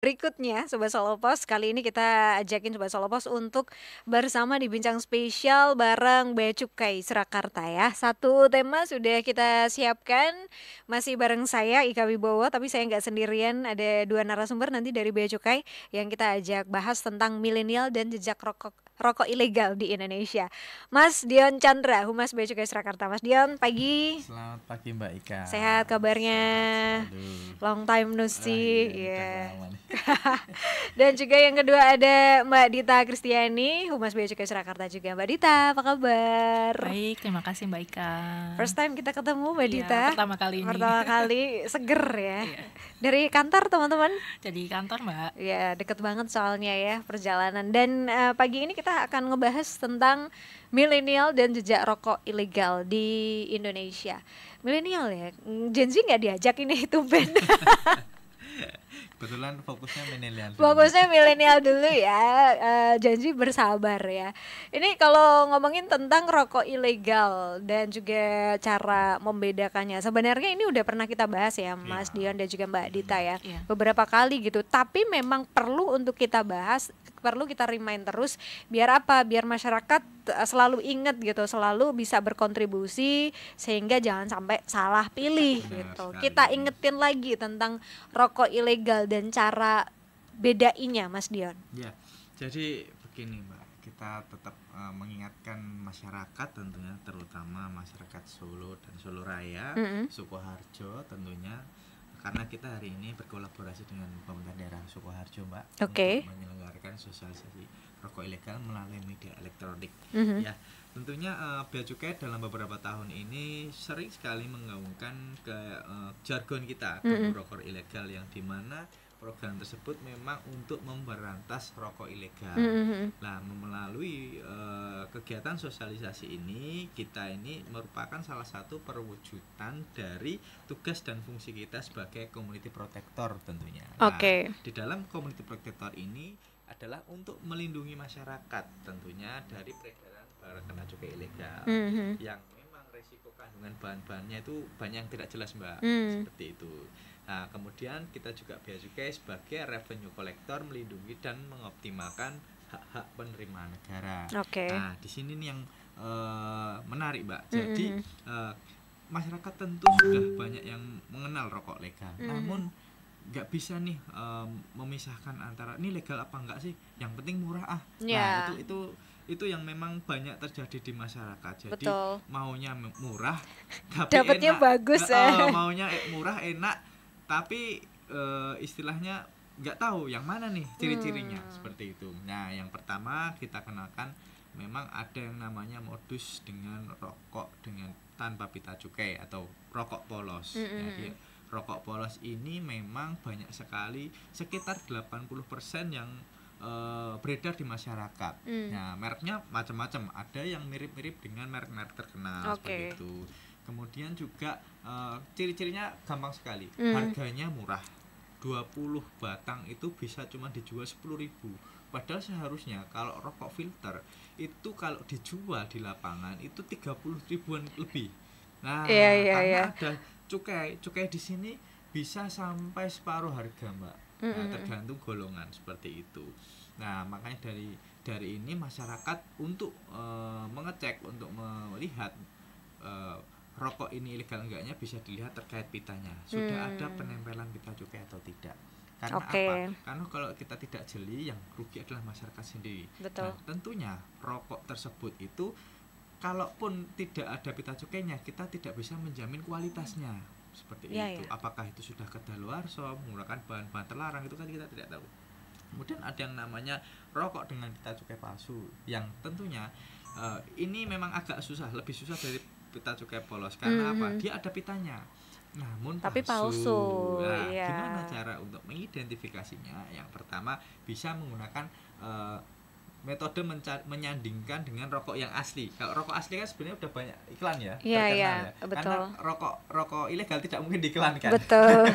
Berikutnya Sobat Solopos, kali ini kita ajakin Sobat Solopos untuk bersama di bincang spesial bareng Bea Cukai Surakarta ya. Satu tema sudah kita siapkan, masih bareng saya Ika Wibowo, tapi saya nggak sendirian, ada dua narasumber nanti dari Bea Cukai yang kita ajak bahas tentang milenial dan jejak rokok ilegal di Indonesia. Mas Dion Chandra, Humas Bea Cukai Surakarta. Mas Dion, pagi. Selamat pagi Mbak Ika. Sehat kabarnya? Sehat selalu. Long time no see. Iya, udah Yeah. lama nih. Dan juga yang kedua ada Mbak Dita Kristiani, Humas Bea Cukai Surakarta juga. Mbak Dita, apa kabar? Baik, terima kasih Mbak Ika. First time kita ketemu Mbak Iya, Dita. pertama kali ini. Pertama kali, seger ya. Iya. Dari kantor teman-teman? Jadi kantor Mbak. Ya, deket banget soalnya ya perjalanan. Dan pagi ini kita akan ngebahas tentang milenial dan jejak rokok ilegal di Indonesia. Milenial ya, Gen Z nggak diajak ini tumben. Kebetulan fokusnya milenial. Fokusnya milenial dulu ya, janji bersabar ya. Ini kalau ngomongin tentang rokok ilegal dan juga cara membedakannya, sebenarnya ini udah pernah kita bahas ya Mas Dion dan juga Mbak Dita ya, beberapa kali gitu. Tapi memang perlu untuk kita bahas, perlu kita remind terus, biar apa? Biar masyarakat selalu ingat gitu, selalu bisa berkontribusi sehingga jangan sampai salah pilih. Benar gitu. sekali. Kita ingetin lagi tentang rokok ilegal dan cara bedainya Mas Dion. Ya, jadi begini Mbak, kita tetap mengingatkan masyarakat tentunya, terutama masyarakat Solo dan Solo Raya, Sukoharjo tentunya, karena kita hari ini berkolaborasi dengan pemerintah daerah Sukoharjo Mbak, Oke. untuk menyelenggarakan sosialisasi rokok ilegal melalui media elektronik. Ya, tentunya Bea Cukai dalam beberapa tahun ini sering sekali menggaungkan ke jargon kita, rokok ilegal, yang dimana program tersebut memang untuk memberantas rokok ilegal. Nah, melalui kegiatan sosialisasi ini, kita ini merupakan salah satu perwujudan dari tugas dan fungsi kita sebagai community protector tentunya. Nah, di dalam community protector ini adalah untuk melindungi masyarakat tentunya dari peredaran barang kena cukai ilegal yang memang resiko kandungan bahan-bahannya itu banyak yang tidak jelas Mbak, seperti itu. Nah, kemudian kita juga Bea Cukai sebagai revenue collector melindungi dan mengoptimalkan hak-hak penerimaan negara. Nah, di sini nih yang menarik Mbak. Jadi masyarakat tentu sudah banyak yang mengenal rokok legal. Namun nggak bisa nih memisahkan antara ini legal apa enggak sih, yang penting murah ah. Nah, itu yang memang banyak terjadi di masyarakat. Jadi maunya murah tapi dapatnya enak, bagus maunya murah enak tapi istilahnya nggak tahu yang mana nih ciri-cirinya, seperti itu. Nah, yang pertama kita kenalkan, memang ada yang namanya modus dengan rokok dengan tanpa pita cukai atau rokok polos. Jadi rokok polos ini memang banyak sekali, sekitar 80% yang beredar di masyarakat. Nah, mereknya macam-macam, ada yang mirip-mirip dengan merek-merek terkenal, seperti itu. Kemudian juga ciri-cirinya gampang sekali, harganya murah, 20 batang itu bisa cuma dijual 10.000. Padahal seharusnya kalau rokok filter itu kalau dijual di lapangan itu 30 ribuan lebih. Nah, karena ada cukai di sini bisa sampai separuh harga Mbak. Nah, tergantung golongan, seperti itu. Nah, makanya dari ini masyarakat untuk mengecek, untuk melihat rokok ini ilegal enggaknya bisa dilihat terkait pitanya. Sudah ada penempelan pita cukai atau tidak. Karena apa? Karena kalau kita tidak jeli, yang rugi adalah masyarakat sendiri. Nah, tentunya rokok tersebut itu kalaupun tidak ada pita cukainya, kita tidak bisa menjamin kualitasnya, seperti itu. Apakah itu sudah kadaluarsa, menggunakan bahan-bahan terlarang, itu kan kita tidak tahu. Kemudian ada yang namanya rokok dengan pita cukai palsu, yang tentunya ini memang agak susah, lebih susah dari pita cukai polos. Karena apa? Dia ada pitanya, namun tapi palsu. Nah, gimana cara untuk mengidentifikasinya? Yang pertama bisa menggunakan metode menyandingkan dengan rokok yang asli. Kalau rokok asli kan sebenarnya udah banyak iklan ya, terkenal ya. Betul. Karena rokok ilegal tidak mungkin diiklankan. Betul.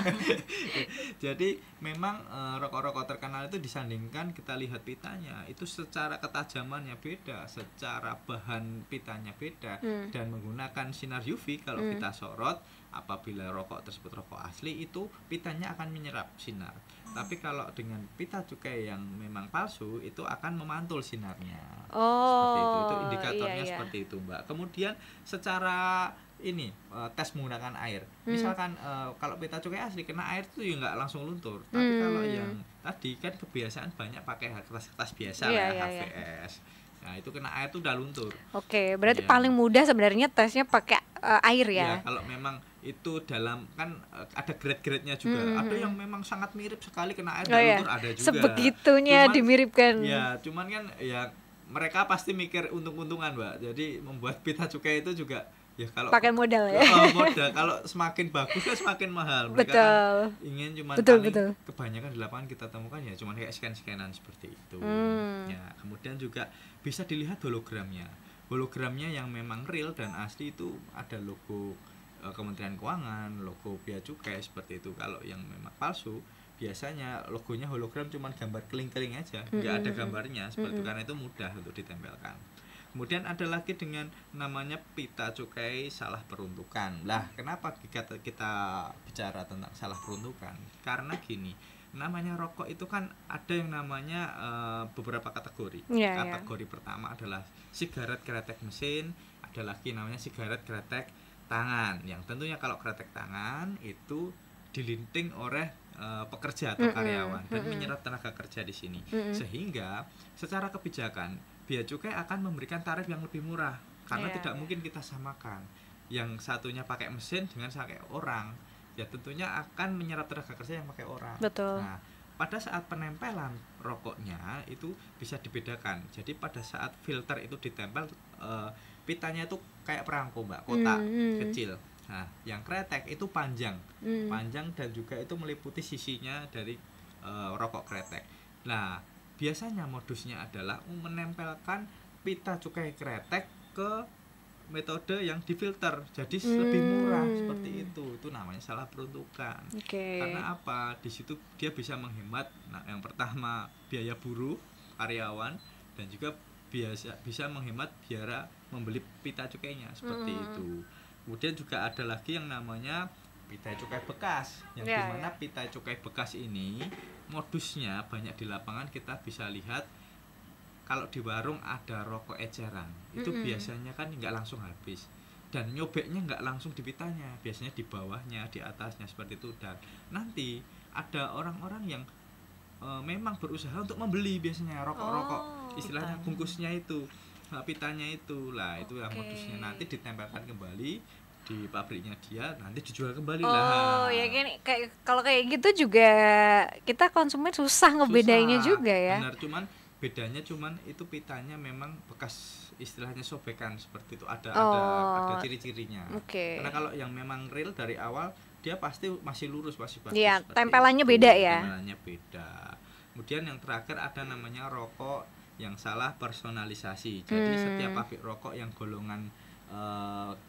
Jadi memang rokok-rokok terkenal itu disandingkan, kita lihat pitanya, itu secara ketajamannya beda, secara bahan pitanya beda, dan menggunakan sinar UV kalau kita sorot. Apabila rokok tersebut rokok asli, itu pitanya akan menyerap sinar. Tapi kalau dengan pita cukai yang memang palsu itu akan memantul sinarnya. Seperti itu. Itu Oh, indikatornya iya. seperti itu, Mbak. Kemudian secara ini tes menggunakan air. Misalkan kalau pita cukai asli kena air itu ya nggak langsung luntur. Tapi kalau yang tadi kan kebiasaan banyak pakai kertas-kertas biasa Iya, lah ya, iya, iya. HVS. Nah, itu kena air tuh udah luntur. Oke, berarti Iya. paling mudah sebenarnya tesnya pakai air ya. Ya, kalau memang itu dalam kan ada grade-grade-nya juga. Ada yang memang sangat mirip sekali kena air Oh dan ya, luntur ada juga. sebegitunya Cuman, dimiripkan. ya, cuman kan ya mereka pasti mikir untung-untungan, Mbak. Jadi membuat pita cukai itu juga ya kalau Pakai modal ya. modal kalau semakin bagus kan semakin mahal. Mereka Betul. kan ingin cuman Betul, paling betul. kebanyakan di lapangan kita temukan ya cuman kayak scan-scanan seperti itu. Ya, kemudian juga bisa dilihat hologramnya. Hologramnya yang memang real dan asli itu ada logo Kementerian Keuangan, logo Bea Cukai seperti itu. Kalau yang memang palsu biasanya logonya hologram cuman gambar keling-keling aja, nggak ada gambarnya seperti itu, karena itu mudah untuk ditempelkan. Kemudian ada lagi dengan namanya pita cukai salah peruntukan. Lah, kenapa kita bicara tentang salah peruntukan? Karena gini, namanya rokok itu kan ada yang namanya beberapa kategori. Iya, Kategori pertama adalah sigaret kretek mesin, ada lagi namanya sigaret kretek tangan. Yang tentunya kalau kretek tangan itu dilinting oleh pekerja atau karyawan dan menyerap tenaga kerja di sini. Sehingga secara kebijakan Bea Cukai akan memberikan tarif yang lebih murah karena Iya, tidak mungkin kita samakan yang satunya pakai mesin dengan pakai orang. Ya tentunya akan menyerap tenaga kerja yang pakai orang. Betul. Nah, pada saat penempelan rokoknya itu bisa dibedakan. Jadi pada saat filter itu ditempel pitanya itu kayak perangko, Mbak, kotak kecil. Nah, yang kretek itu panjang dan juga itu meliputi sisinya dari rokok kretek. Nah, biasanya modusnya adalah menempelkan pita cukai kretek ke metode yang difilter, jadi lebih murah seperti itu namanya salah peruntukan. Karena apa? Di situ dia bisa menghemat. Nah, yang pertama biaya buruh karyawan dan juga bisa menghemat biaya membeli pita cukainya seperti itu. Kemudian juga ada lagi yang namanya pita cukai bekas, yang dimana pita cukai bekas ini modusnya banyak di lapangan kita bisa lihat. Kalau di warung ada rokok eceran, itu biasanya kan nggak langsung habis dan nyobeknya nggak langsung di pitanya, biasanya di bawahnya, di atasnya seperti itu. Dan nanti ada orang-orang yang memang berusaha untuk membeli biasanya rokok-rokok, istilahnya bungkusnya itu, pitanya itu lah, itu yang modusnya nanti ditempelkan kembali di pabriknya dia, nanti dijual kembali lah. Oh ya, kayak kalau kayak gitu juga kita konsumen susah ngebedainnya juga ya. Benar, bedanya cuman itu pitanya memang bekas istilahnya sobekan seperti itu, ada ciri-cirinya. Karena kalau yang memang real dari awal dia pasti masih lurus, pasti bagus. Iya, tempelannya beda ya. Tempelannya beda. Kemudian yang terakhir ada namanya rokok yang salah personalisasi. Jadi setiap pabrik rokok yang golongan 3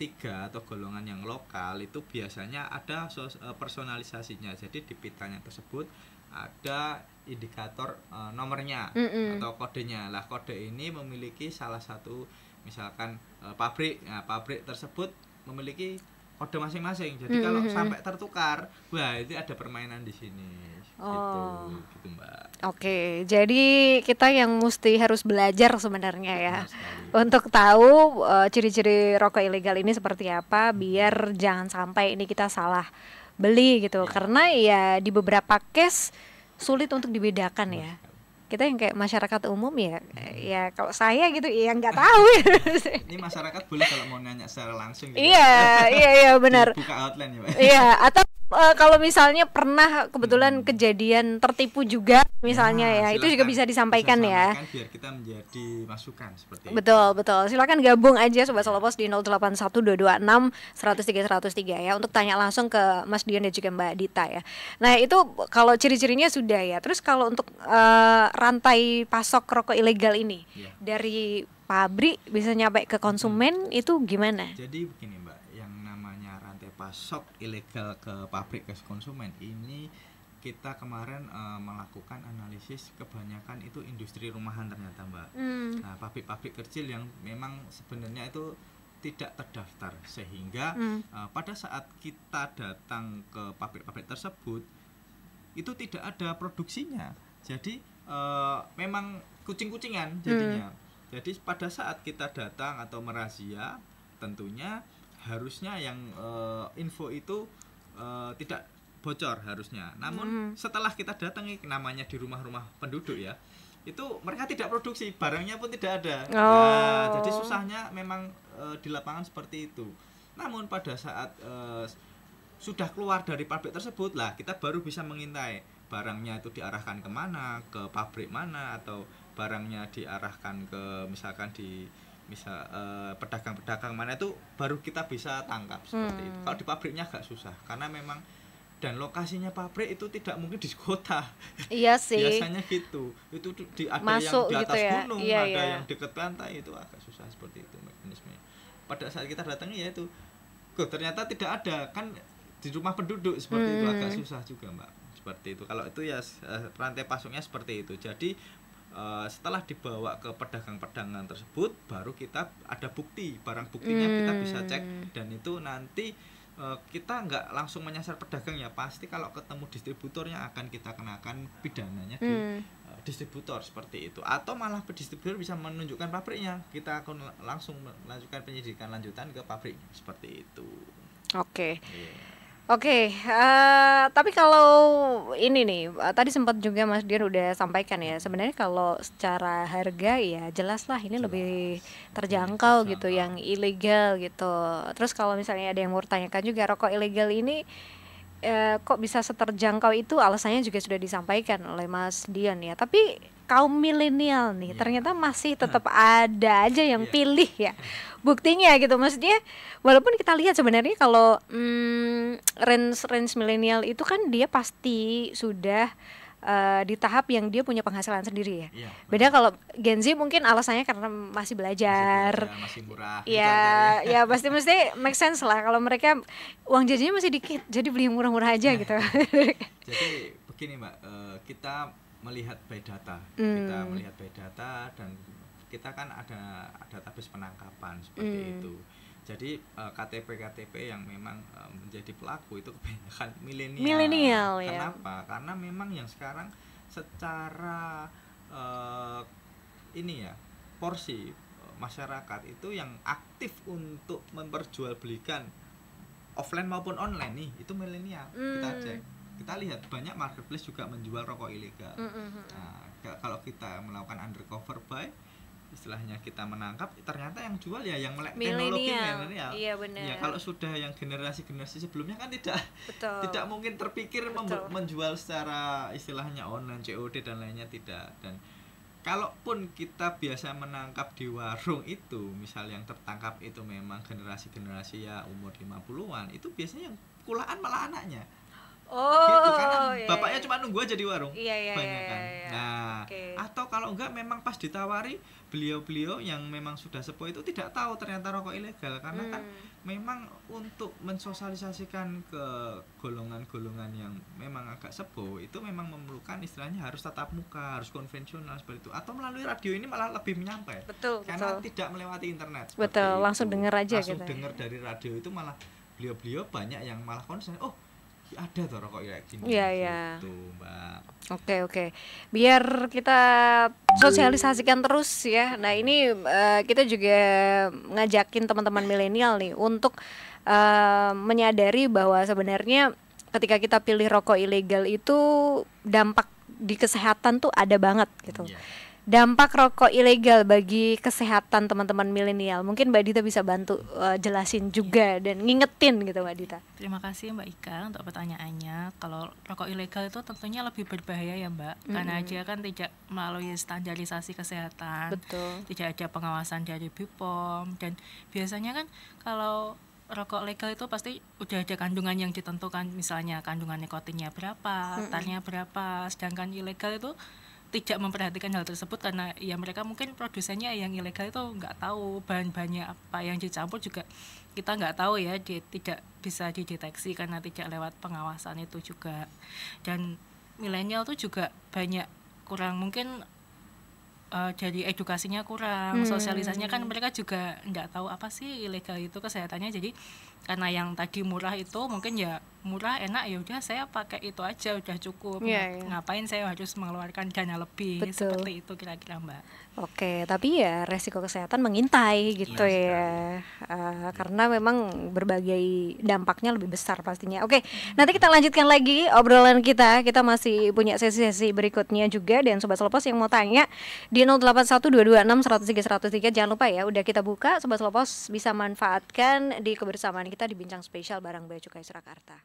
atau golongan yang lokal itu biasanya ada personalisasinya. Jadi di pitanya tersebut ada indikator nomornya atau kodenya. Lah, kode ini memiliki salah satu misalkan pabrik. Nah, pabrik tersebut memiliki kode masing-masing. Jadi kalau sampai tertukar, wah itu ada permainan di sini. Gitu Mbak. Oke, jadi kita yang mesti harus belajar sebenarnya ya untuk tahu ciri-ciri rokok ilegal ini seperti apa, biar jangan sampai ini kita salah beli gitu. Karena ya di beberapa case sulit untuk dibedakan ya. Kita yang kayak masyarakat umum ya kalau saya gitu ya nggak tahu. Ini masyarakat boleh kalau mau nanya secara langsung gitu. Iya benar. Buka outline ya, Pak. Iya, atau kalau misalnya pernah kebetulan kejadian tertipu juga misalnya itu juga bisa disampaikan ya. Biar kita menjadi masukan seperti Betul. Silakan gabung aja Sobat Solopos di 081226 103 ya untuk tanya langsung ke Mas Dion dan juga Mbak Dita ya. Nah, itu kalau ciri-cirinya sudah ya. Terus kalau untuk rantai pasok rokok ilegal ini dari pabrik bisa nyampe ke konsumen itu gimana? Jadi begini Mbak, yang namanya rantai pasok ilegal ke pabrik ke konsumen ini kita kemarin melakukan analisis, kebanyakan itu industri rumahan ternyata Mbak. Nah, pabrik-pabrik kecil yang memang sebenarnya itu tidak terdaftar, sehingga pada saat kita datang ke pabrik-pabrik tersebut itu tidak ada produksinya. Jadi memang kucing-kucingan jadinya. Jadi pada saat kita datang atau merazia, tentunya harusnya yang info itu tidak bocor harusnya. Namun setelah kita datangi, namanya di rumah-rumah penduduk ya, itu mereka tidak produksi, barangnya pun tidak ada. Ya, jadi susahnya memang di lapangan seperti itu. Namun pada saat sudah keluar dari pabrik tersebut lah, kita baru bisa mengintai barangnya itu diarahkan kemana, ke pabrik mana, atau barangnya diarahkan ke misalkan di pedagang-pedagang mana, itu baru kita bisa tangkap seperti itu. Kalau di pabriknya agak susah karena memang dan lokasinya pabrik itu tidak mungkin di kota. Iya sih. Biasanya gitu. Itu ada Masuk yang di atas gitu ya? gunung, Iya, ada iya. yang dekat pantai, itu agak susah seperti itu mekanismenya. Pada saat kita datangi ya itu, kok ternyata tidak ada, kan di rumah penduduk seperti itu agak susah juga, Mbak. Seperti itu. Kalau itu ya rantai pasoknya seperti itu. Jadi setelah dibawa ke pedagang-pedagang tersebut, baru kita ada bukti, barang buktinya kita bisa cek, dan itu nanti kita nggak langsung menyasar pedagang ya, pasti kalau ketemu distributornya akan kita kenakan pidananya di distributor seperti itu, atau malah distributor bisa menunjukkan pabriknya, kita akan langsung melanjutkan penyidikan lanjutan ke pabriknya seperti itu. Oke. Yeah. Oke, tapi kalau ini nih, tadi sempat juga Mas Dian udah sampaikan ya, sebenarnya kalau secara harga ya jelas lah ini lebih terjangkau gitu, yang ilegal gitu. Terus kalau misalnya ada yang mau tanyakan juga, rokok ilegal ini kok bisa seterjangkau itu, alasannya juga sudah disampaikan oleh Mas Dian ya. Tapi kaum milenial nih ternyata masih tetap ada aja yang pilih ya. Buktinya gitu, maksudnya walaupun kita lihat sebenarnya kalau range milenial itu kan dia pasti sudah di tahap yang dia punya penghasilan sendiri ya. Beda kalau Gen Z mungkin alasannya karena masih belajar, masih murah. Ya pasti make sense lah kalau mereka uang jajannya masih dikit, jadi beli yang murah-murah aja gitu. Jadi begini Mbak, kita melihat by data, dan kita kan ada database penangkapan seperti itu. Jadi KTP yang memang menjadi pelaku itu kebanyakan milenial. Kenapa? Ya. Karena memang yang sekarang secara porsi masyarakat itu yang aktif untuk memperjualbelikan offline maupun online nih, itu milenial. Kita cek, kita lihat banyak marketplace juga menjual rokok ilegal. Nah, kalau kita melakukan undercover buy, istilahnya kita menangkap, ternyata yang jual ya yang melek teknologi milenial. Iya benar. Ya kalau sudah yang generasi sebelumnya kan tidak mungkin terpikir menjual secara istilahnya online, COD dan lainnya, tidak. Dan kalaupun kita biasa menangkap di warung itu, misal yang tertangkap itu memang generasi ya umur 50-an, itu biasanya yang kulaan malah anaknya. Gitu, karena bapaknya cuma nunggu aja di warung, banyak kan. Nah, atau kalau enggak memang pas ditawari, beliau-beliau yang memang sudah sepuh itu tidak tahu ternyata rokok ilegal, karena kan memang untuk mensosialisasikan ke golongan-golongan yang memang agak sepuh itu memang memerlukan istilahnya harus tatap muka, harus konvensional seperti itu, atau melalui radio ini malah lebih menyampai. Karena tidak melewati internet. Langsung dengar aja langsung dengar dari radio itu, malah beliau-beliau banyak yang malah konsen, ada tuh rokok kayak gini. Iya. Gitu, Mbak. Oke. Biar kita sosialisasikan terus ya. Nah, ini kita juga ngajakin teman-teman milenial nih untuk menyadari bahwa sebenarnya ketika kita pilih rokok ilegal itu dampak di kesehatan tuh ada banget gitu. Dampak rokok ilegal bagi kesehatan teman-teman milenial. Mungkin Mbak Dita bisa bantu jelasin juga dan ngingetin gitu Mbak Dita. Terima kasih Mbak Ika untuk pertanyaannya. Kalau rokok ilegal itu tentunya lebih berbahaya ya Mbak, karena dia kan tidak melalui standarisasi kesehatan. Betul. Tidak ada pengawasan dari BPOM, dan biasanya kan kalau rokok legal itu pasti udah ada kandungan yang ditentukan, misalnya kandungan nikotinnya berapa, tarnya berapa. Sedangkan ilegal itu tidak memperhatikan hal tersebut, karena ya mereka mungkin produsennya yang ilegal itu nggak tahu bahan-bahannya apa yang dicampur, juga kita nggak tahu ya, tidak bisa dideteksi karena tidak lewat pengawasan itu juga. Dan milenial tuh juga banyak kurang, mungkin jadi edukasinya kurang, sosialisasinya kan mereka juga nggak tahu apa sih ilegal itu kesehatannya, jadi karena yang tadi murah itu mungkin ya murah enak, ya udah saya pakai itu aja udah cukup. Iya, iya. Ngapain saya harus mengeluarkan dana lebih? Betul. Seperti itu kira-kira Mbak. Oke, tapi ya resiko kesehatan mengintai gitu ya. Karena memang berbagai dampaknya lebih besar pastinya. Oke, nanti kita lanjutkan lagi obrolan kita. Kita masih punya sesi-sesi berikutnya juga, dan Sobat Selopos yang mau tanya di 081226103103, jangan lupa ya, udah kita buka. Sobat Selopos bisa manfaatkan di kebersamaan kita di Bincang Spesial barang Bea Cukai Surakarta.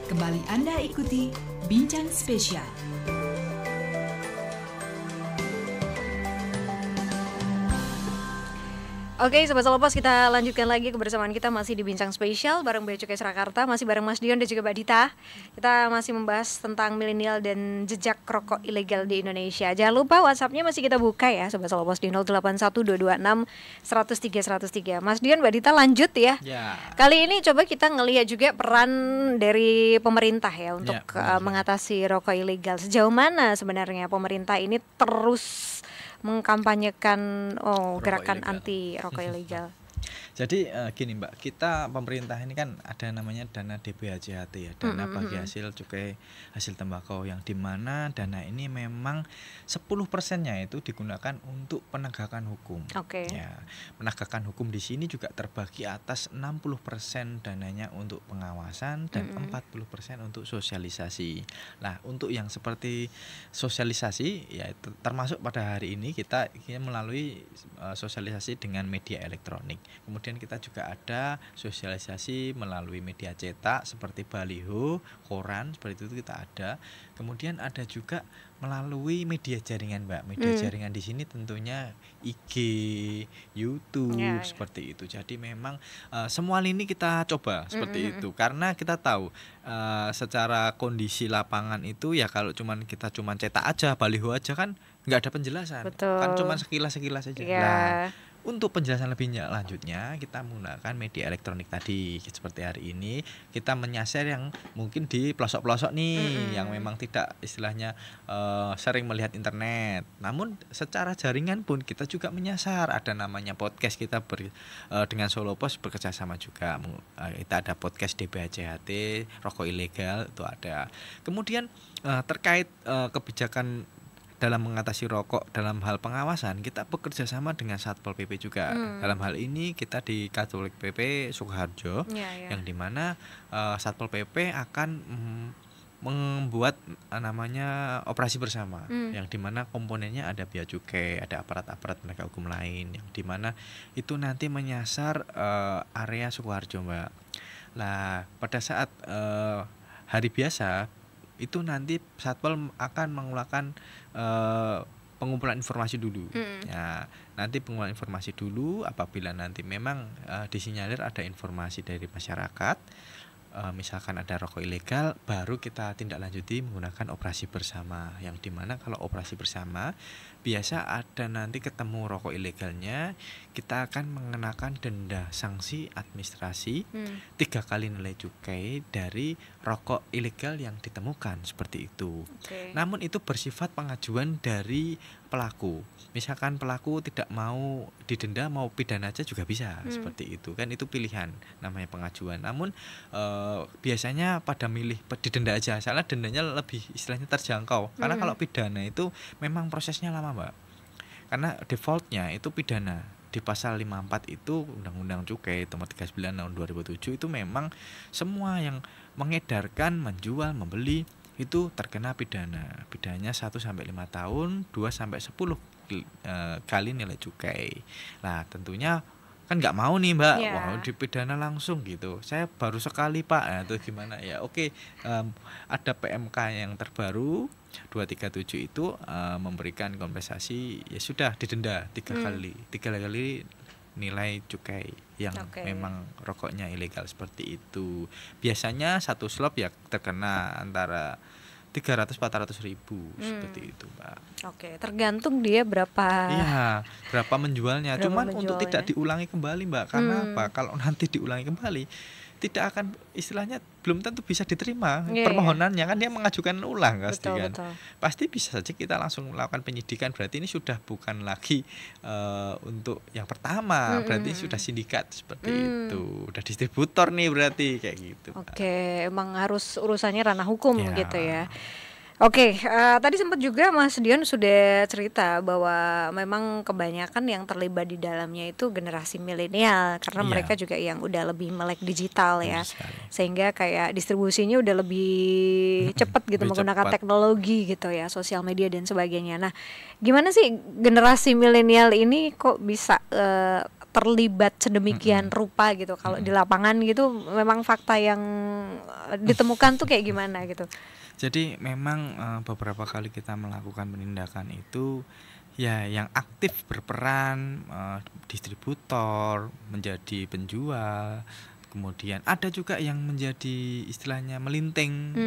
Kembali Anda ikuti Bincang Spesial. Oke, Sobat Solopas, kita lanjutkan lagi kebersamaan kita masih di Bincang Spesial bareng Bea Cukai Surakarta, masih bareng Mas Dion dan juga Mbak Dita. Kita masih membahas tentang milenial dan jejak rokok ilegal di Indonesia. Jangan lupa WhatsApp-nya masih kita buka ya, Sobat Solopas, di 081226 103 103. Mas Dion, Mbak Dita, lanjut ya. Kali ini coba kita ngelihat juga peran dari pemerintah ya untuk mengatasi rokok ilegal. Sejauh mana sebenarnya pemerintah ini terus mengkampanyekan gerakan ilegal. anti rokok ilegal. Jadi gini Mbak, kita pemerintah ini kan ada namanya dana DBHJHT ya, dana bagi hasil cukai hasil tembakau, yang dimana dana ini memang 10%-nya itu digunakan untuk penegakan hukum. Ya, penegakan hukum di sini juga terbagi atas 60% dananya untuk pengawasan dan 40% untuk sosialisasi. Nah, untuk yang seperti sosialisasi ya termasuk pada hari ini kita melalui sosialisasi dengan media elektronik. Kemudian kita juga ada sosialisasi melalui media cetak seperti baliho, koran, seperti itu kita ada. Kemudian ada juga melalui media jaringan, Mbak. Media jaringan di sini tentunya IG, YouTube, seperti itu. Jadi memang semua lini kita coba seperti itu, karena kita tahu secara kondisi lapangan itu ya kalau kita cetak aja, baliho aja kan nggak ada penjelasan. Betul. Kan cuma sekilas aja. Nah, untuk penjelasan lebih lanjutnya kita menggunakan media elektronik tadi. Seperti hari ini kita menyasar yang mungkin di pelosok-pelosok nih, yang memang tidak istilahnya sering melihat internet. Namun secara jaringan pun kita juga menyasar. Ada namanya podcast, kita dengan Solo Pos bekerja sama juga. Kita ada podcast DBHJHT rokok ilegal itu ada. Kemudian terkait kebijakan dalam mengatasi rokok dalam hal pengawasan, kita bekerja sama dengan Satpol PP juga. Dalam hal ini kita di Satpol PP Sukoharjo, yang dimana Satpol PP akan membuat namanya operasi bersama, yang dimana komponennya ada bea cukai, ada aparat-aparat penegak hukum lain, yang dimana itu nanti menyasar area Sukoharjo, Mbak. Nah, pada saat hari biasa itu nanti Satpol akan mengeluarkan pengumpulan informasi dulu. Ya, nanti pengumpulan informasi dulu. Apabila nanti memang disinyalir ada informasi dari masyarakat, misalkan ada rokok ilegal, baru kita tindak lanjuti menggunakan operasi bersama. Yang dimana kalau operasi bersama biasa ada nanti ketemu rokok ilegalnya, kita akan mengenakan denda sanksi administrasi 3 kali nilai cukai dari rokok ilegal yang ditemukan, seperti itu. Namun itu bersifat pengajuan dari pelaku. Misalkan pelaku tidak mau didenda, mau pidana aja juga bisa, seperti itu kan, itu pilihan namanya pengajuan. Namun biasanya pada milih didenda aja, soalnya dendanya lebih istilahnya terjangkau. Karena kalau pidana itu memang prosesnya lama, Mbak. Karena defaultnya itu pidana. Di pasal 54 itu Undang-Undang Cukai nomor 39 tahun 2007 itu memang semua yang mengedarkan, menjual, membeli itu terkena pidana. Pidananya 1 sampai 5 tahun, 2 sampai 10 kali nilai cukai. Nah, tentunya kan nggak mau nih, Mbak, wah dipidana langsung gitu. Saya baru sekali, Pak. Nah, itu gimana ya? Oke, ada PMK yang terbaru 237 itu memberikan kompensasi, ya sudah didenda 3 kali nilai cukai yang memang rokoknya ilegal, seperti itu. Biasanya satu slop ya terkena antara 300-400 ribu, seperti itu, Mbak. Tergantung dia berapa. Iya, berapa menjualnya. Cuman untuk tidak diulangi kembali, Mbak. Karena apa? Kalau nanti diulangi kembali, tidak akan istilahnya belum tentu bisa diterima permohonannya, kan dia mengajukan ulang pasti kan. Pasti bisa saja kita langsung melakukan penyidikan, berarti ini sudah bukan lagi untuk yang pertama, berarti sudah sindikat, seperti itu. Udah distributor nih berarti, kayak gitu. Emang harus urusannya ranah hukum gitu ya. Tadi sempat juga Mas Dion sudah cerita bahwa memang kebanyakan yang terlibat di dalamnya itu generasi milenial, karena mereka juga yang udah lebih melek digital ya, sehingga kayak distribusinya udah lebih cepat gitu, menggunakan teknologi gitu ya, sosial media dan sebagainya. Nah, gimana sih generasi milenial ini kok bisa terlibat sedemikian rupa gitu. Kalau di lapangan gitu memang fakta yang ditemukan tuh kayak gimana gitu. Jadi memang beberapa kali kita melakukan penindakan itu ya yang aktif berperan distributor, menjadi penjual, kemudian ada juga yang menjadi istilahnya melinting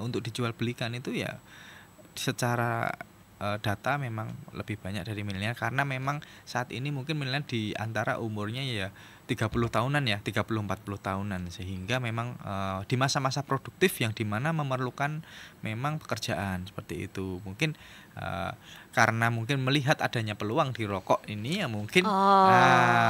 untuk dijual belikan itu ya secara data memang lebih banyak dari milenial karena memang saat ini mungkin milenial di antara umurnya ya 30 tahunan ya 30-40 tahunan sehingga memang di masa-masa produktif yang dimana memerlukan memang pekerjaan seperti itu mungkin karena mungkin melihat adanya peluang di rokok ini ya mungkin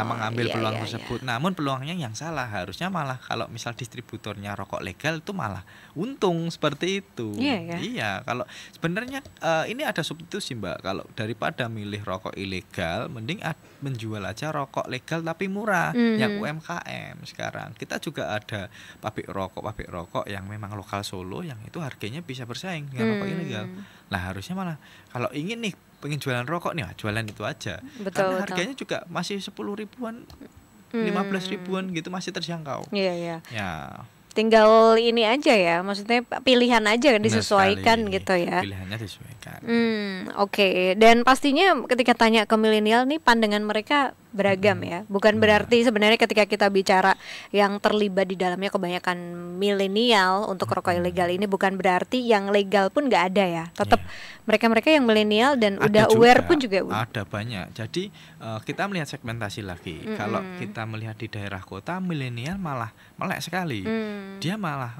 mengambil peluang tersebut. Namun peluangnya yang salah, harusnya malah kalau misal distributornya rokok legal itu malah untung seperti itu. Iya, kalau sebenarnya ini ada substitusi Mbak. Kalau daripada milih rokok ilegal, mending menjual aja rokok legal tapi murah yang UMKM sekarang. Kita juga ada pabrik rokok yang memang lokal Solo yang itu harganya bisa bersaing dengan rokok ilegal. Nah, harusnya malah kalau ingin nih pengen jualan rokok nih, jualan itu aja. Karena harganya juga masih 10 ribuan, 15 ribuan gitu masih terjangkau. Iya. Ya. Tinggal ini aja ya, maksudnya pilihan aja disesuaikan gitu ya. Pilihannya disesuaikan. Oke. Dan pastinya ketika tanya ke milenial nih pandangan mereka beragam ya. Bukan berarti sebenarnya ketika kita bicara yang terlibat di dalamnya kebanyakan milenial untuk rokok ilegal ini bukan berarti yang legal pun nggak ada ya. Tetap mereka-mereka yang milenial dan ada udah juga, aware pun juga ada banyak. Jadi kita melihat segmentasi lagi. Kalau kita melihat di daerah kota milenial malah melek sekali. Dia malah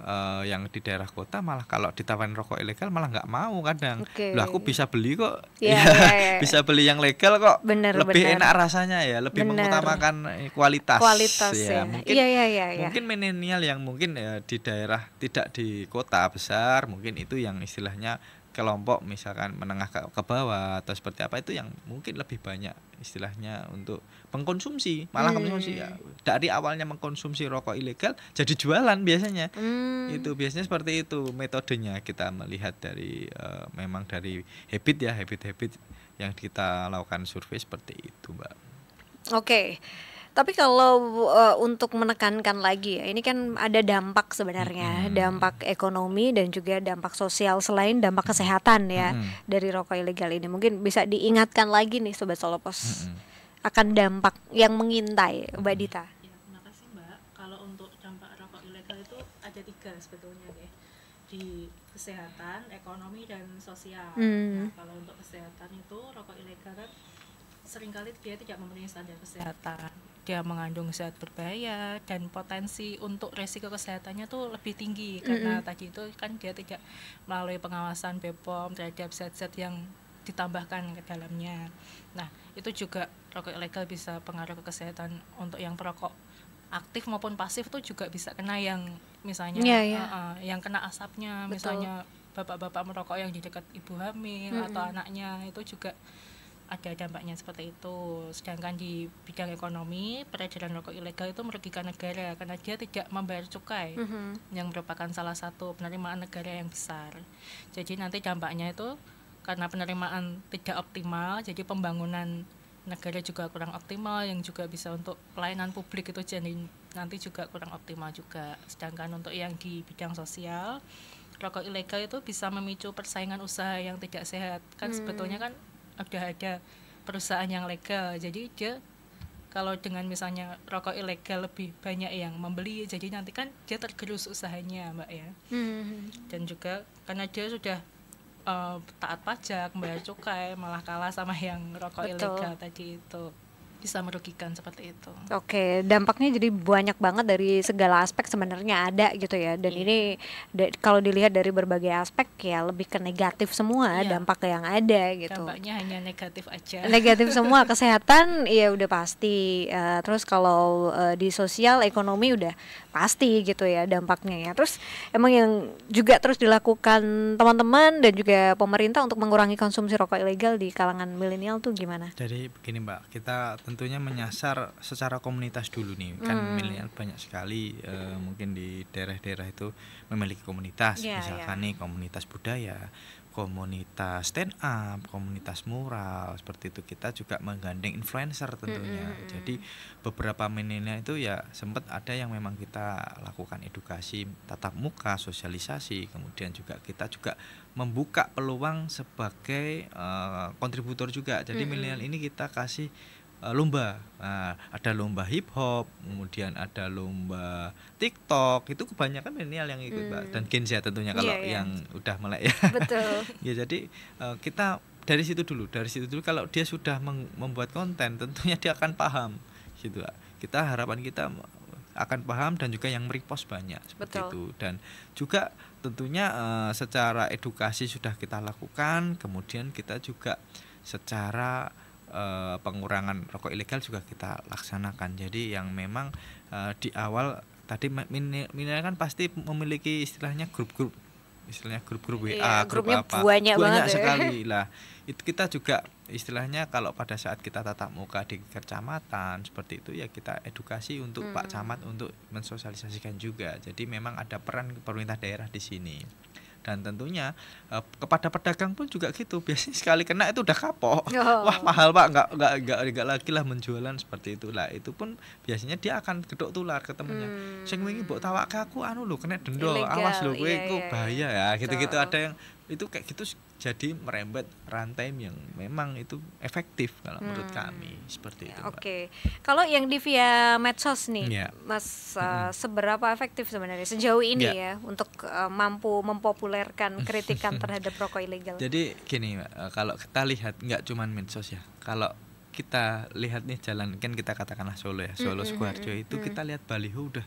yang di daerah kota malah kalau ditawarin rokok ilegal malah nggak mau kadang. Loh aku bisa beli kok. Bisa beli yang legal kok. Lebih enak rasanya ya, lebih mengutamakan kualitas ya. Mungkin milenial yang mungkin ya di daerah tidak di kota besar, mungkin itu yang istilahnya kelompok misalkan menengah ke bawah atau seperti apa itu yang mungkin lebih banyak istilahnya untuk mengkonsumsi malah konsumsi ya. Dari awalnya mengkonsumsi rokok ilegal jadi jualan biasanya. Itu biasanya seperti itu metodenya kita melihat dari memang dari habit yang kita lakukan survei seperti itu Mbak. Oke. Tapi kalau untuk menekankan lagi ya, ini kan ada dampak sebenarnya, dampak ekonomi dan juga dampak sosial selain dampak kesehatan ya dari rokok ilegal ini. Mungkin bisa diingatkan lagi nih Sobat Solopos akan dampak yang mengintai Mbak Dita. Ya, terima kasih Mbak. Kalau untuk dampak rokok ilegal itu ada 3 sebetulnya deh, di kesehatan, ekonomi dan sosial. Nah, kalau untuk kesehatan itu rokok ilegal kan seringkali dia tidak memenuhi standar kesehatan. Dia mengandung zat berbahaya dan potensi untuk resiko kesehatannya tuh lebih tinggi karena tadi itu kan dia tidak melalui pengawasan BPOM terhadap zat-zat yang ditambahkan ke dalamnya. Nah, itu juga rokok ilegal bisa pengaruh ke kesehatan untuk yang perokok aktif maupun pasif tuh juga bisa kena yang misalnya yang kena asapnya. Betul. Misalnya bapak-bapak merokok yang di dekat ibu hamil atau anaknya itu juga ada dampaknya seperti itu. Sedangkan di bidang ekonomi, peredaran rokok ilegal itu merugikan negara karena dia tidak membayar cukai yang merupakan salah satu penerimaan negara yang besar. Jadi nanti dampaknya itu karena penerimaan tidak optimal, jadi pembangunan negara juga kurang optimal, yang juga bisa untuk pelayanan publik itu jadi nanti juga kurang optimal juga. Sedangkan untuk yang di bidang sosial, rokok ilegal itu bisa memicu persaingan usaha yang tidak sehat. Kan sebetulnya kan udah ada perusahaan yang legal, jadi dia kalau dengan misalnya rokok ilegal lebih banyak yang membeli, jadi nanti kan dia tergerus usahanya Mbak ya. Dan juga karena dia sudah taat pajak, membayar cukai, malah kalah sama yang rokok ilegal tadi itu, bisa merugikan seperti itu. Oke, dampaknya jadi banyak banget dari segala aspek sebenarnya ada gitu ya. Dan ini kalau dilihat dari berbagai aspek ya lebih ke negatif semua dampak yang ada gitu. Dampaknya hanya negatif aja. Negatif semua, kesehatan ya udah pasti. Terus kalau di sosial, ekonomi udah pasti gitu ya dampaknya ya. Terus emang yang juga terus dilakukan teman-teman dan juga pemerintah untuk mengurangi konsumsi rokok ilegal di kalangan milenial tuh gimana? Jadi begini Mbak, kita tentunya menyasar secara komunitas dulu nih. Kan milenial banyak sekali mungkin di daerah-daerah itu memiliki komunitas, misalkan nih komunitas budaya, komunitas stand up, komunitas mural, seperti itu. Kita juga menggandeng influencer tentunya. Jadi beberapa milenial itu ya sempat ada yang memang kita lakukan edukasi tatap muka, sosialisasi, kemudian juga kita juga membuka peluang sebagai kontributor juga. Jadi milenial ini kita kasih lomba. Nah, ada lomba hip hop, kemudian ada lomba TikTok. Itu kebanyakan milenial yang ikut, Mbak. Dan Gen Z tentunya kalau yang udah melek ya. Betul. Ya, jadi kita dari situ dulu kalau dia sudah membuat konten, tentunya dia akan paham gitu. Kita harapan kita akan paham dan juga yang merepost banyak seperti itu. Dan juga tentunya secara edukasi sudah kita lakukan, kemudian kita juga secara pengurangan rokok ilegal juga kita laksanakan. Jadi yang memang di awal tadi milenial kan pasti memiliki istilahnya grup-grup WA, grup apa, banyak sekali lah. Itu kita juga istilahnya kalau pada saat kita tatap muka di kecamatan seperti itu ya kita edukasi untuk Pak Camat untuk mensosialisasikan juga. Jadi memang ada peran pemerintah daerah di sini. Dan tentunya kepada pedagang pun juga gitu, biasanya sekali kena itu udah kapok. Wah mahal Pak, nggak lagi lah menjualan seperti itulah. Itu pun biasanya dia akan gedok tular ke temennya. Sing wingi mbok tawake aku anu lho kena denda, awas lho kowe iku bahaya ya. Gitu-gitu ada yang itu kayak gitu, jadi merembet rantai yang memang itu efektif kalau menurut kami seperti itu. Oke. Kalau yang di via medsos nih, Mas, seberapa efektif sebenarnya sejauh ini ya untuk mampu mempopulerkan kritikan terhadap rokok ilegal? Jadi gini, kalau kita lihat nggak cuma medsos ya. Kalau kita lihat nih jalan kan kita katakanlah Solo ya, Solo Sukoharjo itu kita lihat baliho udah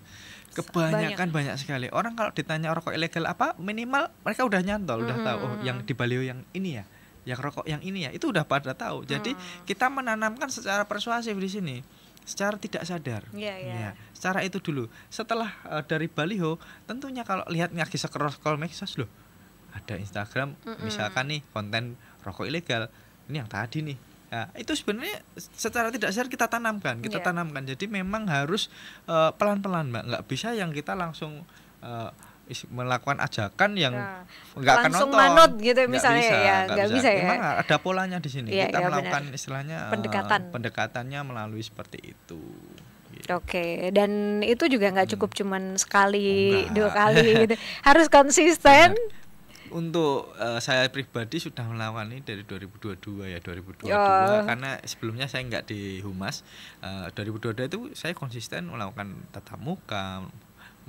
kebanyakan banyak sekali. Orang kalau ditanya rokok ilegal apa, minimal mereka udah nyantol, udah tahu oh yang di baliho yang ini ya, yang rokok yang ini ya, itu udah pada tahu. Jadi kita menanamkan secara persuasif di sini, secara tidak sadar. Ya, secara itu dulu. Setelah dari baliho, tentunya kalau lihat lagi scroll medsos loh, ada Instagram misalkan nih konten rokok ilegal, ini yang tadi nih. Nah, itu sebenarnya secara tidak sadar kita tanamkan, Jadi memang harus pelan-pelan, Mbak. Nggak bisa yang kita langsung melakukan ajakan yang nggak akan nonton. Langsung manut gitu misalnya, nggak bisa ya. Memang ada polanya di sini. Kita melakukan benar. Istilahnya pendekatannya melalui seperti itu. Oke, dan itu juga nggak cukup cuman sekali, 2 kali gitu. Harus konsisten. Untuk saya pribadi sudah melakukan ini dari 2022 ya, karena sebelumnya saya nggak di Humas. 2022 itu saya konsisten melakukan tatap muka,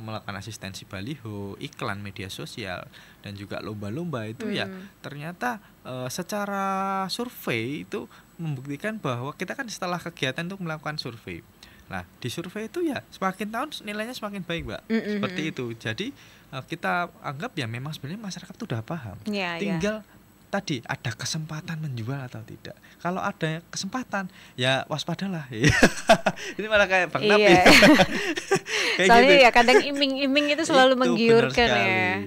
melakukan asistensi baliho, iklan media sosial, dan juga lomba-lomba itu ya ternyata secara survei itu membuktikan bahwa kita kan setelah kegiatan itu melakukan survei. Nah di survei itu ya semakin tahun nilainya semakin baik, Mbak. Seperti itu. Jadi kita anggap ya memang sebenarnya masyarakat itu udah paham. Tinggal tadi ada kesempatan menjual atau tidak. Kalau ada kesempatan ya waspadalah. Ini malah kayak Bang Napi. Soalnya gitu. ya kadang iming-iming itu selalu menggiurkan ya.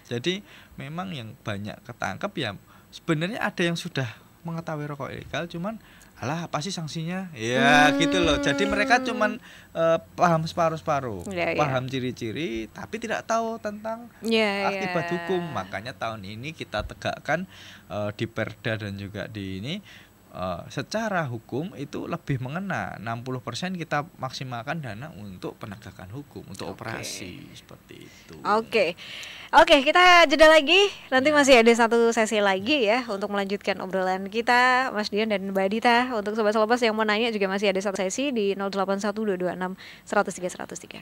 Jadi memang yang banyak ketangkep ya sebenarnya ada yang sudah mengetahui rokok ilegal, cuman alah apa sih sanksinya ya gitu loh. Jadi mereka cuman paham separuh-separuh, paham ciri-ciri tapi tidak tahu tentang akibat hukum. Makanya tahun ini kita tegakkan di Perda dan juga di ini secara hukum itu lebih mengena. 60% kita maksimalkan dana untuk penegakan hukum, untuk operasi seperti itu. Oke, kita jeda lagi. Nanti masih ada satu sesi lagi ya untuk melanjutkan obrolan kita, Mas Dian dan Mbak Dita. Untuk sobat-sobat yang mau nanya juga masih ada satu sesi di 081226 103 103.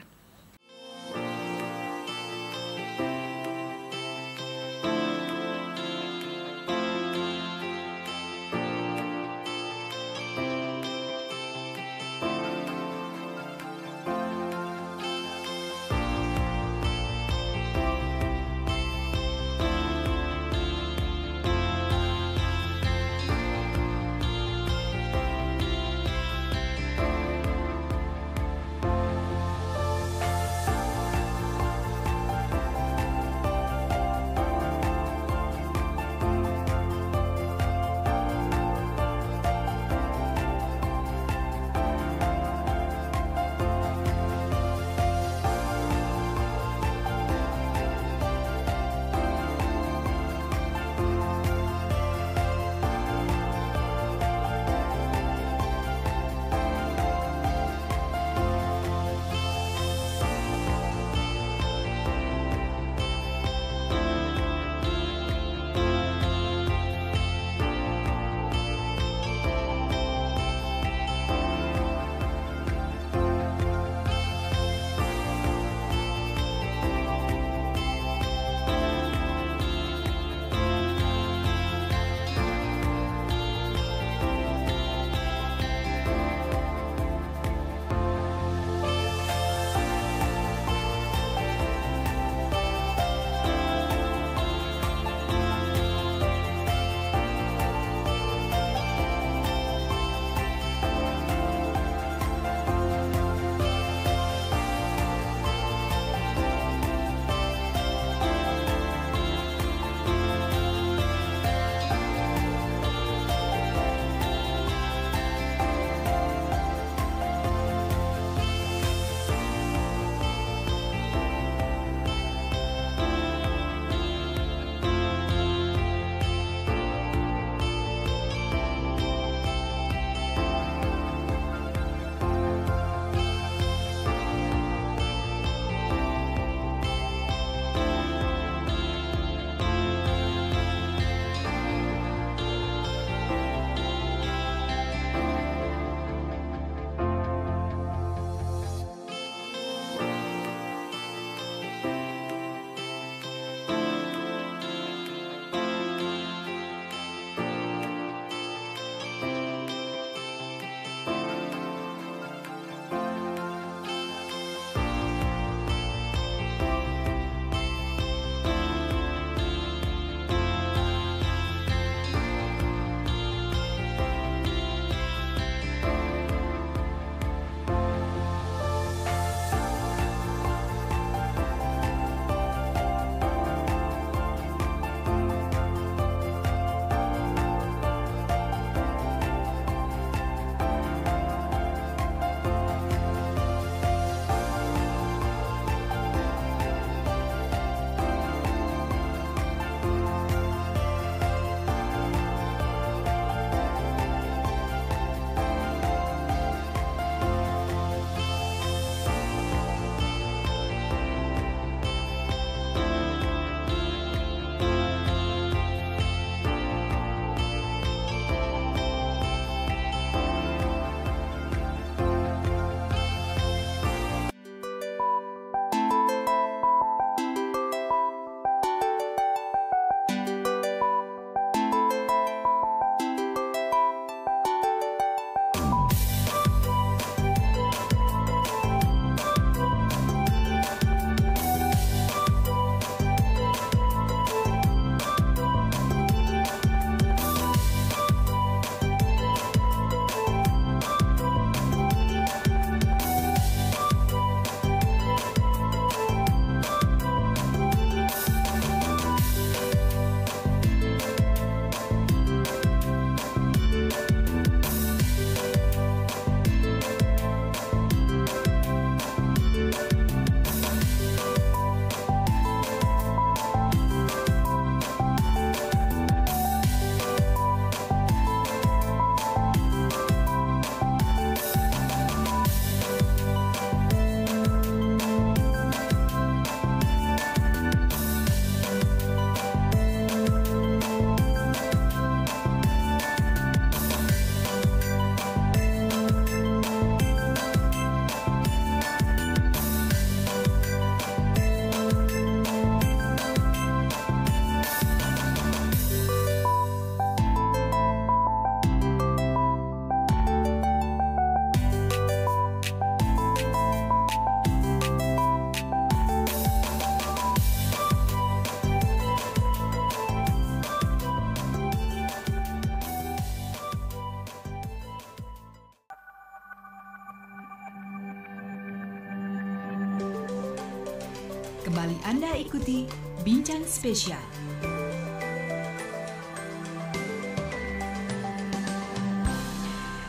Kembali Anda ikuti Bincang Spesial.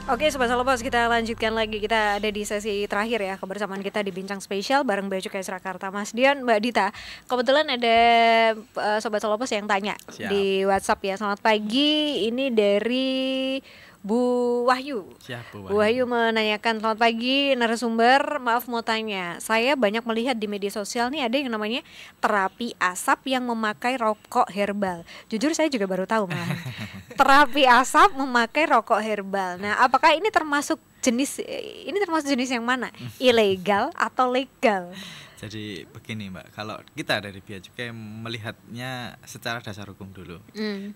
Oke Sobat Salopos, kita lanjutkan lagi. Kita ada di sesi terakhir ya kebersamaan kita di Bincang Spesial bareng Bea Cukai Surakarta. Mas Dion, Mbak Dita, kebetulan ada Sobat Salopos yang tanya di WhatsApp ya. Selamat pagi, ini dari Bu Wahyu. Siap, Bu Wahyu menanyakan, selamat pagi narasumber, maaf mau tanya, saya banyak melihat di media sosial nih ada yang namanya terapi asap yang memakai rokok herbal. Jujur saya juga baru tahu malah. Terapi asap memakai rokok herbal. Nah, apakah ini termasuk jenis yang mana? Ilegal atau legal? Jadi begini Mbak, kalau kita dari Bea Cukai melihatnya secara dasar hukum dulu.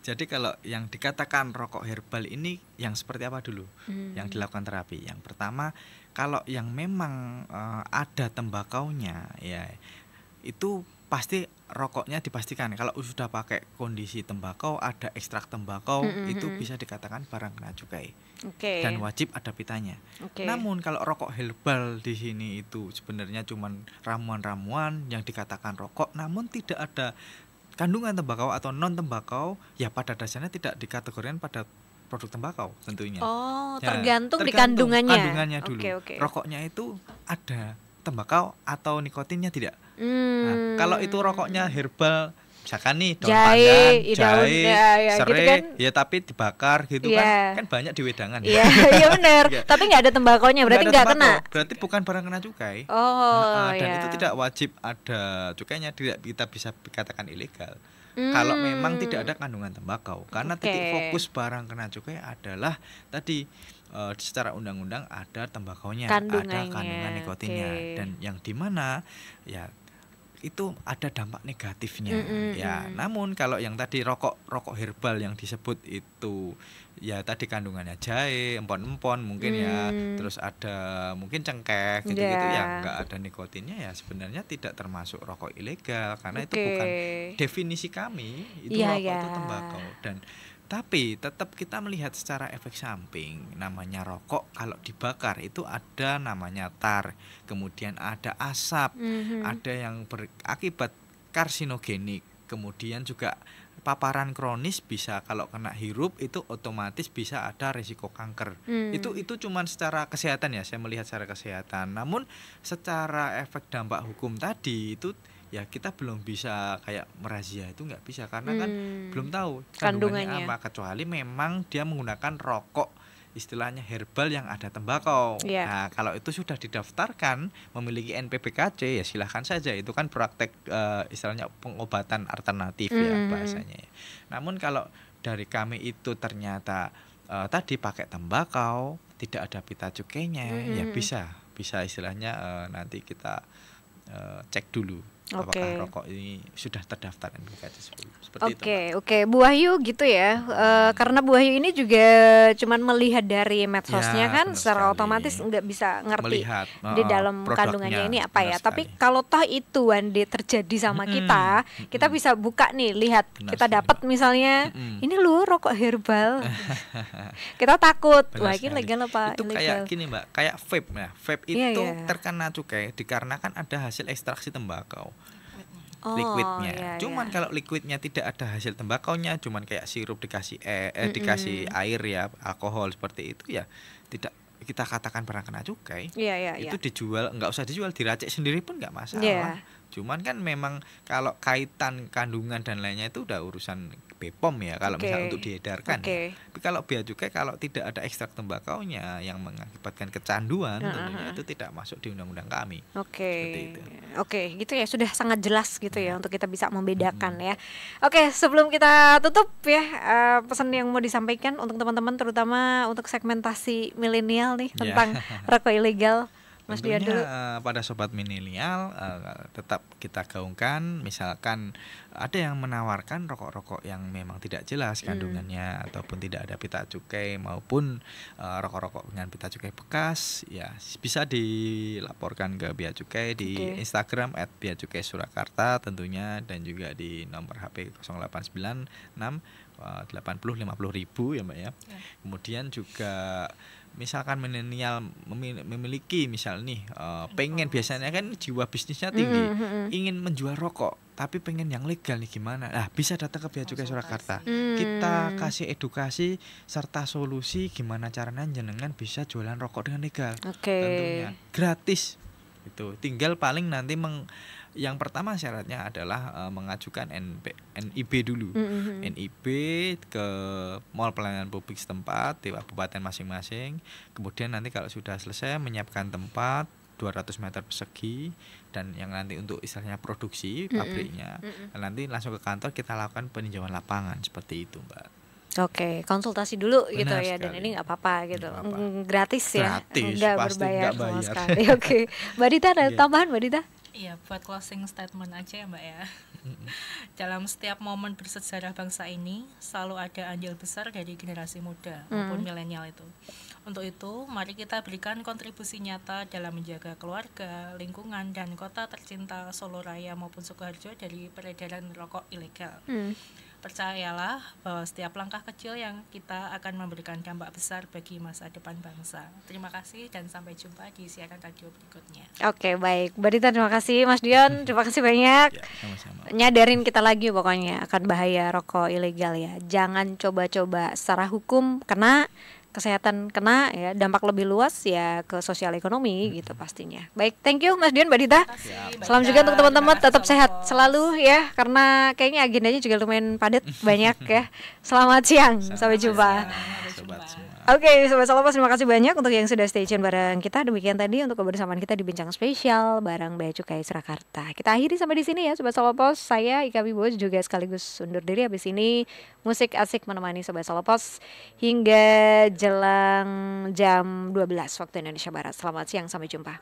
Jadi kalau yang dikatakan rokok herbal ini yang seperti apa dulu yang dilakukan terapi? Yang pertama, kalau yang memang ada tembakaunya ya itu pasti rokoknya dipastikan kalau sudah pakai kondisi tembakau, ada ekstrak tembakau, itu bisa dikatakan barang kena cukai. Dan wajib ada pitanya. Namun kalau rokok herbal di sini itu sebenarnya cuma ramuan-ramuan yang dikatakan rokok, namun tidak ada kandungan tembakau atau non tembakau, ya pada dasarnya tidak dikategorikan pada produk tembakau tentunya. Tergantung di kandungannya dulu. Rokoknya itu ada tembakau atau nikotinnya tidak. Nah, kalau itu rokoknya herbal, misalkan nih daun pandan, jahe, serai, gitu kan? Ya tapi dibakar gitu kan banyak di wedangan. Iya benar. Tapi nggak ada tembakaunya, berarti nggak kena. Berarti bukan barang kena cukai. Dan itu tidak wajib ada cukainya, tidak kita bisa katakan ilegal. Kalau memang tidak ada kandungan tembakau, karena titik fokus barang kena cukai adalah tadi secara undang-undang ada tembakaunya, ada kandungan nikotinnya, dan yang dimana ya itu ada dampak negatifnya ya. Namun kalau yang tadi rokok herbal yang disebut itu ya tadi kandungannya jahe, empon-empon mungkin ya, terus ada mungkin cengkeh gitu-gitu ya nggak ada nikotinnya, ya sebenarnya tidak termasuk rokok ilegal karena itu bukan definisi kami itu rokok itu tembakau. Dan tapi tetap kita melihat secara efek samping, namanya rokok kalau dibakar itu ada namanya tar, kemudian ada asap, ada yang berakibat karsinogenik, kemudian juga paparan kronis bisa kalau kena hirup itu otomatis bisa ada risiko kanker. Itu cuman secara kesehatan ya, saya melihat secara kesehatan. Namun secara efek dampak hukum tadi itu ya kita belum bisa kayak merazia, itu nggak bisa karena kan belum tahu kandungannya apa, kecuali memang dia menggunakan rokok istilahnya herbal yang ada tembakau. Nah kalau itu sudah didaftarkan memiliki NPBKC ya silahkan saja, itu kan praktek istilahnya pengobatan alternatif ya bahasanya ya. Namun kalau dari kami itu ternyata tadi pakai tembakau, tidak ada pita cukainya, ya bisa istilahnya nanti kita cek dulu apakah rokok ini sudah terdaftar NPBKC seperti itu. Oke, Bu Wahyu gitu ya. Karena Bu Wahyu ini juga cuman melihat dari medsosnya kan, secara otomatis nggak bisa ngerti di dalam kandungannya ini apa ya. Tapi kalau toh itu Wandi terjadi sama kita, kita bisa buka nih, lihat kita dapat misalnya ini loh rokok herbal. Kita takut, wah ini legal apa itu ilegal? Kayak gini Mbak, kayak vape ya. Vape itu terkena cukai dikarenakan ada hasil ekstraksi tembakau. Liquidnya, cuman kalau liquidnya tidak ada hasil tembakaunya, cuman kayak sirup dikasih dikasih air ya, alkohol seperti itu ya tidak kita katakan barang kena cukai. Itu dijual, nggak usah dijual, diracik sendiri pun nggak masalah. Cuman kan memang kalau kaitan kandungan dan lainnya itu udah urusan BPOM ya, kalau misalnya untuk diedarkan ya. Tapi kalau bea cukai kalau tidak ada ekstrak tembakaunya yang mengakibatkan kecanduan, tentunya itu tidak masuk di undang-undang kami. Oke, gitu ya, sudah sangat jelas gitu ya untuk kita bisa membedakan ya. Oke, sebelum kita tutup ya, pesan yang mau disampaikan untuk teman-teman terutama untuk segmentasi milenial nih tentang rokok ilegal. Mas Dian dulu. Pada sobat milenial tetap kita gaungkan, misalkan ada yang menawarkan rokok-rokok yang memang tidak jelas kandungannya ataupun tidak ada pita cukai maupun rokok-rokok dengan pita cukai bekas, ya bisa dilaporkan ke Bea Cukai di Instagram @beacukai_surakarta tentunya, dan juga di nomor HP 0896 80 50 ribu ya Mbak ya. Kemudian juga misalkan milenial memiliki misal nih pengen, biasanya kan jiwa bisnisnya tinggi, ingin menjual rokok tapi pengen yang legal nih gimana? Nah, bisa datang ke Bea Cukai Surakarta. Kita kasih edukasi serta solusi gimana caranya jenengan bisa jualan rokok dengan legal. Tentunya gratis. Itu tinggal paling nanti yang pertama syaratnya adalah mengajukan NIB dulu. NIB ke mall pelayanan publik setempat di kabupaten masing-masing. Kemudian nanti kalau sudah selesai menyiapkan tempat 200 meter persegi dan yang nanti untuk istilahnya produksi pabriknya. Nanti langsung ke kantor kita lakukan peninjauan lapangan seperti itu, Mbak. Oke, konsultasi dulu. Benar gitu ya, sekali. Dan ini nggak apa-apa gitu, gratis ya, nggak berbayar sama sekali. Oke, Mbak Dita ada tambahan, Mbak Dita? Iya, buat closing statement aja ya Mbak ya. Dalam setiap momen bersejarah bangsa ini selalu ada andil besar dari generasi muda maupun milenial itu. Untuk itu, mari kita berikan kontribusi nyata dalam menjaga keluarga, lingkungan, dan kota tercinta Solo Raya maupun Sukoharjo dari peredaran rokok ilegal. Percayalah bahwa setiap langkah kecil yang kita akan memberikan dampak besar bagi masa depan bangsa. Terima kasih dan sampai jumpa di siaran radio berikutnya. Oke, baik. Mbak Dita terima kasih, Mas Dion terima kasih banyak. Ya, sama-sama. Nyadarin kita lagi pokoknya akan bahaya rokok ilegal ya. Jangan coba-coba, secara hukum kena, kesehatan kena ya, dampak lebih luas ya ke sosial ekonomi gitu pastinya. Baik, thank you Mas Dion, Mbak Dita. Salam juga untuk teman-teman, tetap sehat selalu ya, karena kayaknya agendanya juga lumayan padat banyak ya. Selamat siang, sampai jumpa. Oke, Sobat Salopos, terima kasih banyak untuk yang sudah stay tune bareng kita. Demikian tadi untuk kebersamaan kita di Bincang Spesial bareng Bea Cukai Surakarta. Kita akhiri sampai di sini ya Sobat Salopos. Saya Ika Wibowo juga sekaligus undur diri. Habis ini musik asik menemani Sobat Salopos hingga jelang jam 12 waktu Indonesia Barat. Selamat siang, sampai jumpa.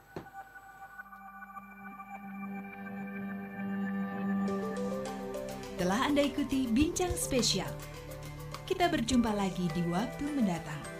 Telah Anda ikuti Bincang Spesial. Kita berjumpa lagi di waktu mendatang.